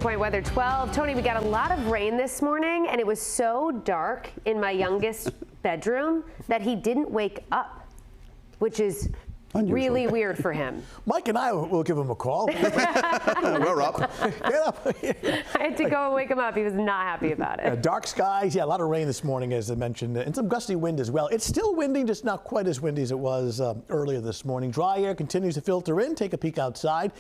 Point weather 12. Tony, we got a lot of rain this morning, and it was so dark in my youngest bedroom that he didn't wake up, which is really weird for him. Mike and I will give him a call. We're up. Get up. I had to go and wake him up. He was not happy about it. Dark skies, yeah, a lot of rain this morning, as I mentioned, and some gusty wind as well. It's still windy, just not quite as windy as it was earlier this morning. Dry air continues to filter in. Take a peek outside.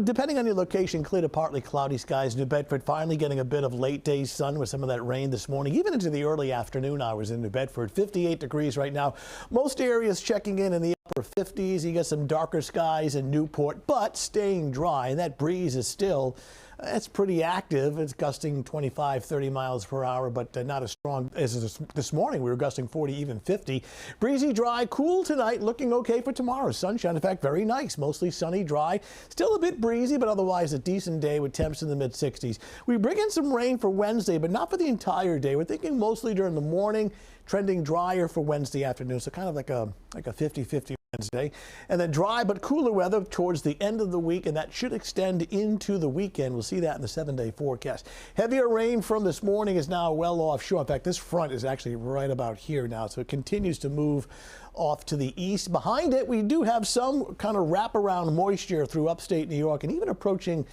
Depending on your location, clear to partly cloudy skies. New Bedford finally getting a bit of late day sun with some of that rain this morning, even into the early afternoon hours in New Bedford. 58 degrees right now. Most areas checking in the upper 50s. You got some darker skies in Newport, but staying dry. And that breeze is still, it's pretty active. It's gusting 25, 30 miles per hour, but not as strong as this morning. We were gusting 40, even 50. Breezy, dry, cool tonight. Looking okay for tomorrow. Sunshine, in fact, very nice. Mostly sunny, dry. Still a bit breezy, but otherwise a decent day with temps in the mid-60s. We bring in some rain for Wednesday, but not for the entire day. We're thinking mostly during the morning, trending drier for Wednesday afternoon. So kind of like a 50-50. Wednesday, and then dry but cooler weather towards the end of the week, and that should extend into the weekend. We'll see that in the 7-day forecast. Heavier rain from this morning is now well offshore. In fact, this front is actually right about here now, so it continues to move off to the east. Behind it, we do have some kind of wraparound moisture through upstate New York and even approaching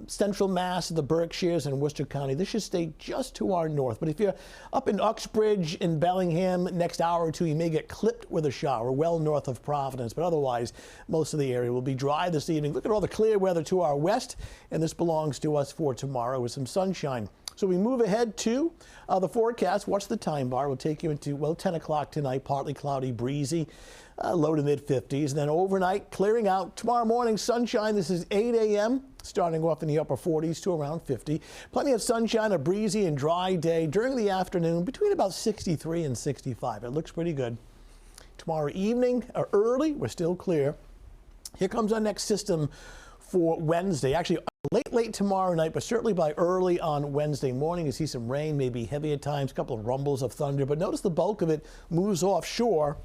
central Mass, the Berkshires, and Worcester County. This should stay just to our north. But if you're up in Uxbridge in Bellingham, next hour or two, you may get clipped with a shower well north of Providence. But otherwise, most of the area will be dry this evening. Look at all the clear weather to our west, and this belongs to us for tomorrow with some sunshine. So we move ahead to the forecast. Watch the time bar. We'll take you into, well, 10 o'clock tonight, partly cloudy, breezy, low to mid-50s. And then overnight, clearing out. Tomorrow morning, sunshine. This is 8 a.m., starting off in the upper 40s to around 50. Plenty of sunshine, a breezy and dry day. During the afternoon, between about 63 and 65. It looks pretty good. Tomorrow evening, or early, we're still clear. Here comes our next system for Wednesday. Actually, late tomorrow night, but certainly by early on Wednesday morning, you see some rain, maybe heavy at times, a couple of rumbles of thunder, but notice the bulk of it moves offshore.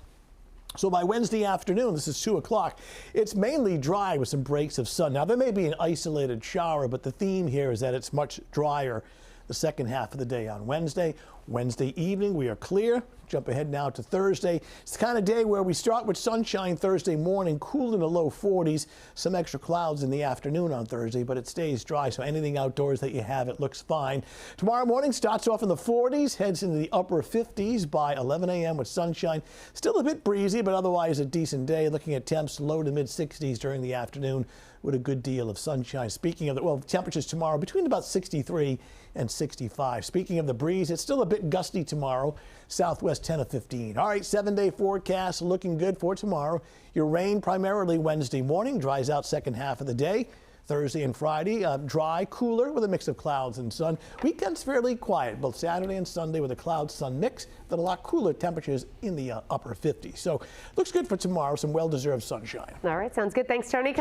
So by Wednesday afternoon, this is 2 o'clock, it's mainly dry with some breaks of sun. Now, there may be an isolated shower, but the theme here is that it's much drier the second half of the day on Wednesday. Wednesday evening, we are clear. Jump ahead now to Thursday. It's the kind of day where we start with sunshine Thursday morning, cool in the low 40s, some extra clouds in the afternoon on Thursday, but it stays dry, so anything outdoors that you have, it looks fine. Tomorrow morning starts off in the 40s, heads into the upper 50s by 11 a.m. with sunshine. Still a bit breezy, but otherwise a decent day. Looking at temps low to mid-60s during the afternoon with a good deal of sunshine. Speaking of the, well, temperatures tomorrow between about 63 and 65. Speaking of the breeze, it's still a bit gusty tomorrow, southwest 10 to 15. All right, 7-day forecast looking good for tomorrow. Your rain primarily Wednesday morning, dries out second half of the day. Thursday and Friday, dry, cooler with a mix of clouds and sun. Weekends fairly quiet, both Saturday and Sunday with a cloud-sun mix, but a lot cooler temperatures in the upper 50s. So looks good for tomorrow, some well-deserved sunshine. All right, sounds good. Thanks, Tony.